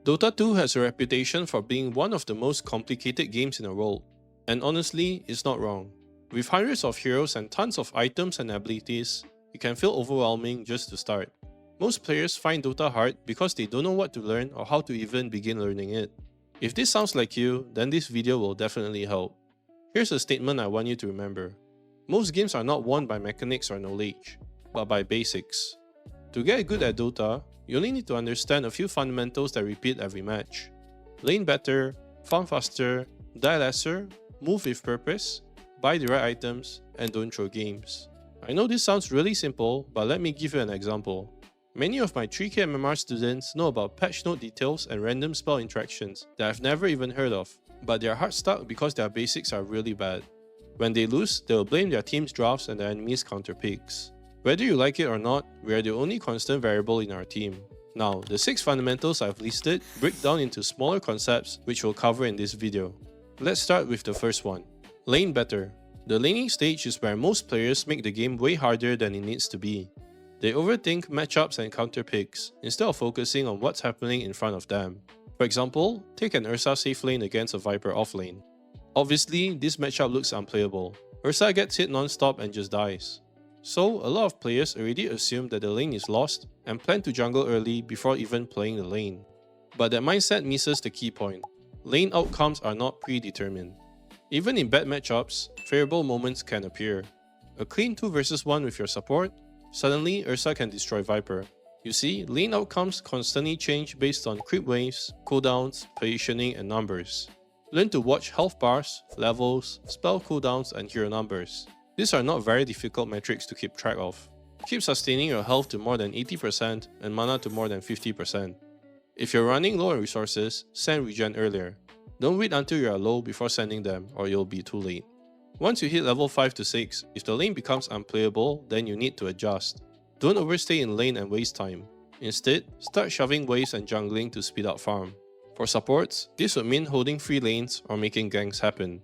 Dota 2 has a reputation for being one of the most complicated games in the world, and honestly, it's not wrong. With hundreds of heroes and tons of items and abilities, it can feel overwhelming just to start. Most players find Dota hard because they don't know what to learn or how to even begin learning it. If this sounds like you, then this video will definitely help. Here's a statement I want you to remember. Most games are not won by mechanics or knowledge, but by basics. To get good at Dota, you only need to understand a few fundamentals that repeat every match. Lane better, farm faster, die lesser, move with purpose, buy the right items, and don't throw games. I know this sounds really simple, but let me give you an example. Many of my 3K MMR students know about patch note details and random spell interactions that I've never even heard of, but they are hard stuck because their basics are really bad. When they lose, they will blame their team's drafts and their enemy's counter picks. Whether you like it or not, we are the only constant variable in our team. Now, the 6 fundamentals I've listed break down into smaller concepts which we'll cover in this video. Let's start with the first one. Lane better. The laning stage is where most players make the game way harder than it needs to be. They overthink matchups and counter picks instead of focusing on what's happening in front of them. For example, take an Ursa safe lane against a Viper off lane. Obviously, this matchup looks unplayable. Ursa gets hit non-stop and just dies. So, a lot of players already assume that the lane is lost and plan to jungle early before even playing the lane. But that mindset misses the key point. Lane outcomes are not predetermined. Even in bad matchups, favorable moments can appear. A clean 2 vs 1 with your support, suddenly Ursa can destroy Viper. You see, lane outcomes constantly change based on creep waves, cooldowns, positioning, and numbers. Learn to watch health bars, levels, spell cooldowns, and hero numbers. These are not very difficult metrics to keep track of. Keep sustaining your health to more than 80% and mana to more than 50%. If you're running low on resources, send regen earlier. Don't wait until you are low before sending them or you'll be too late. Once you hit level 5 to 6, if the lane becomes unplayable, then you need to adjust. Don't overstay in lane and waste time. Instead, start shoving waves and jungling to speed up farm. For supports, this would mean holding free lanes or making ganks happen.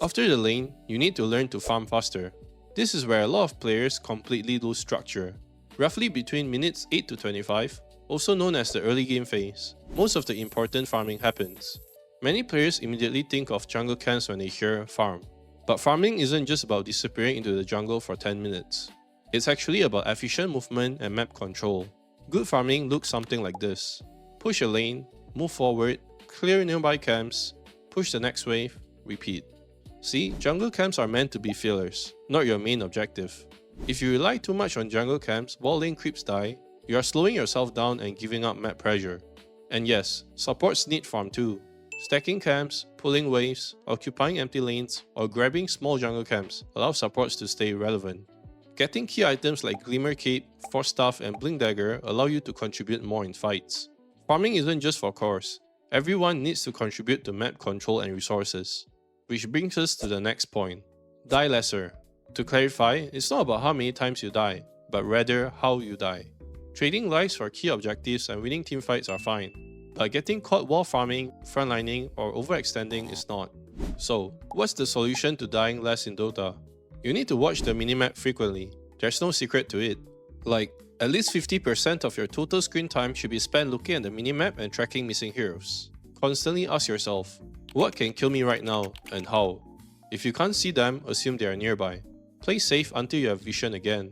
After the lane, you need to learn to farm faster. This is where a lot of players completely lose structure. Roughly between minutes 8 to 25, also known as the early game phase, most of the important farming happens. Many players immediately think of jungle camps when they hear farm. But farming isn't just about disappearing into the jungle for 10 minutes. It's actually about efficient movement and map control. Good farming looks something like this. Push a lane, move forward, clear nearby camps, push the next wave, repeat. See, jungle camps are meant to be fillers, not your main objective. If you rely too much on jungle camps while lane creeps die, you are slowing yourself down and giving up map pressure. And yes, supports need farm too. Stacking camps, pulling waves, occupying empty lanes, or grabbing small jungle camps allow supports to stay relevant. Getting key items like Glimmer Cape, Force Staff, and Blink Dagger allow you to contribute more in fights. Farming isn't just for cores. Everyone needs to contribute to map control and resources. Which brings us to the next point. Die lesser. To clarify, it's not about how many times you die, but rather how you die. Trading lives for key objectives and winning teamfights are fine, but getting caught while farming, frontlining, or overextending is not. So, what's the solution to dying less in Dota? You need to watch the minimap frequently. There's no secret to it. Like, at least 50% of your total screen time should be spent looking at the minimap and tracking missing heroes. Constantly ask yourself, what can kill me right now, and how? If you can't see them, assume they are nearby. Play safe until you have vision again.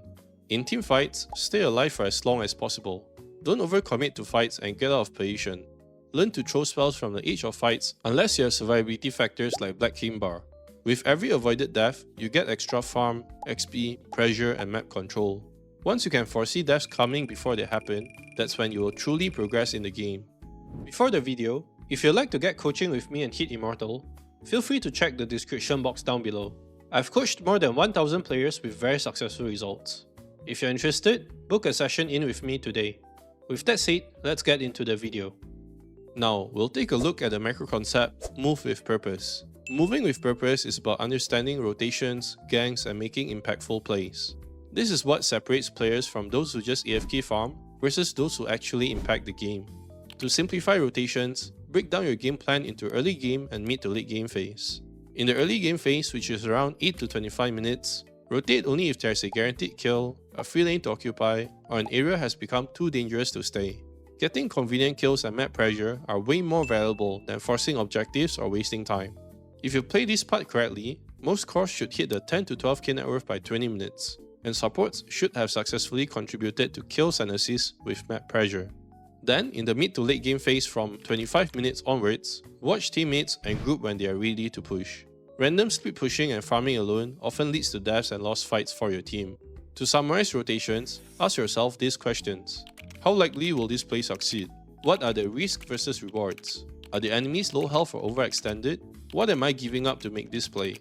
In team fights, stay alive for as long as possible. Don't overcommit to fights and get out of position. Learn to throw spells from the edge of fights unless you have survivability factors like Black King Bar. With every avoided death, you get extra farm, XP, pressure, and map control. Once you can foresee deaths coming before they happen, that's when you will truly progress in the game. Before the video, if you'd like to get coaching with me and hit Immortal, feel free to check the description box down below. I've coached more than 1000 players with very successful results. If you're interested, book a session in with me today. With that said, let's get into the video. Now, we'll take a look at the macro concept, Move with Purpose. Moving with purpose is about understanding rotations, ganks, and making impactful plays. This is what separates players from those who just AFK farm versus those who actually impact the game. To simplify rotations, break down your game plan into early game and mid to late game phase. In the early game phase, which is around 8 to 25 minutes, rotate only if there's a guaranteed kill, a free lane to occupy, or an area has become too dangerous to stay. Getting convenient kills and map pressure are way more valuable than forcing objectives or wasting time. If you play this part correctly, most cores should hit the 10 to 12k net worth by 20 minutes, and supports should have successfully contributed to kills and assists with map pressure. Then, in the mid to late game phase from 25 minutes onwards, watch teammates and group when they are ready to push. Random split pushing and farming alone often leads to deaths and lost fights for your team. To summarize rotations, ask yourself these questions. How likely will this play succeed? What are the risks versus rewards? Are the enemies low health or overextended? What am I giving up to make this play?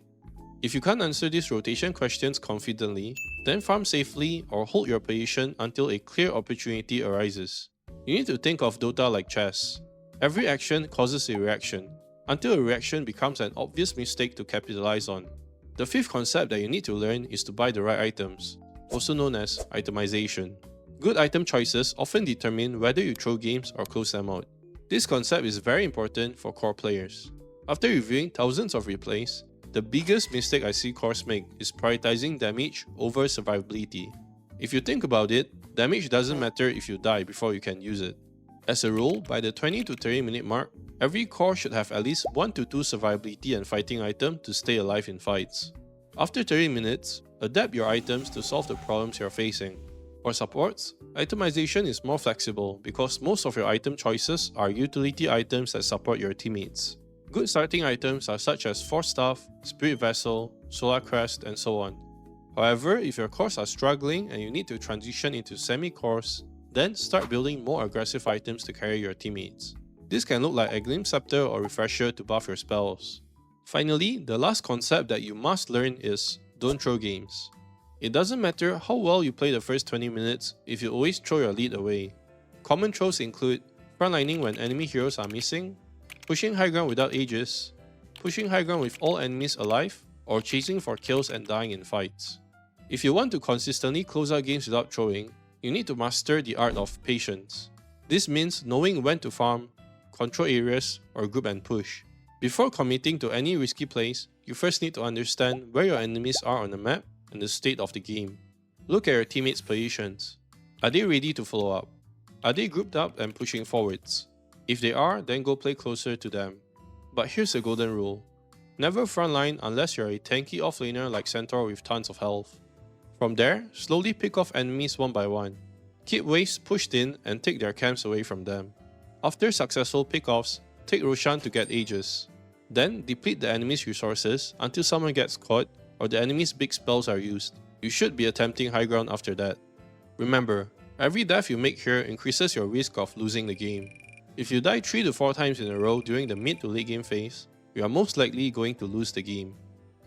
If you can't answer these rotation questions confidently, then farm safely or hold your position until a clear opportunity arises. You need to think of Dota like chess. Every action causes a reaction, until a reaction becomes an obvious mistake to capitalize on. The fifth concept that you need to learn is to buy the right items, also known as itemization. Good item choices often determine whether you throw games or close them out. This concept is very important for core players. After reviewing thousands of replays, the biggest mistake I see cores make is prioritizing damage over survivability. If you think about it, damage doesn't matter if you die before you can use it. As a rule, by the 20 to 30 minute mark, every core should have at least 1 to 2 survivability and fighting item to stay alive in fights. After 30 minutes, adapt your items to solve the problems you're facing. For supports, itemization is more flexible because most of your item choices are utility items that support your teammates. Good starting items are such as Force Staff, Spirit Vessel, Solar Crest, and so on. However, if your cores are struggling and you need to transition into semi-cores, then start building more aggressive items to carry your teammates. This can look like a Glimpse Scepter or Refresher to buff your spells. Finally, the last concept that you must learn is don't throw games. It doesn't matter how well you play the first 20 minutes if you always throw your lead away. Common throws include frontlining when enemy heroes are missing, pushing high ground without Aegis, pushing high ground with all enemies alive, or chasing for kills and dying in fights. If you want to consistently close out games without throwing, you need to master the art of patience. This means knowing when to farm, control areas, or group and push. Before committing to any risky plays, you first need to understand where your enemies are on the map and the state of the game. Look at your teammates' positions. Are they ready to follow up? Are they grouped up and pushing forwards? If they are, then go play closer to them. But here's the golden rule. Never frontline unless you're a tanky offlaner like Centaur with tons of health. From there, slowly pick off enemies one by one. Keep waves pushed in and take their camps away from them. After successful pickoffs, take Roshan to get Aegis. Then deplete the enemy's resources until someone gets caught or the enemy's big spells are used. You should be attempting high ground after that. Remember, every death you make here increases your risk of losing the game. If you die 3 to 4 times in a row during the mid to late game phase, you are most likely going to lose the game.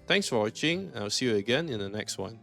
Thanks for watching, and I'll see you again in the next one.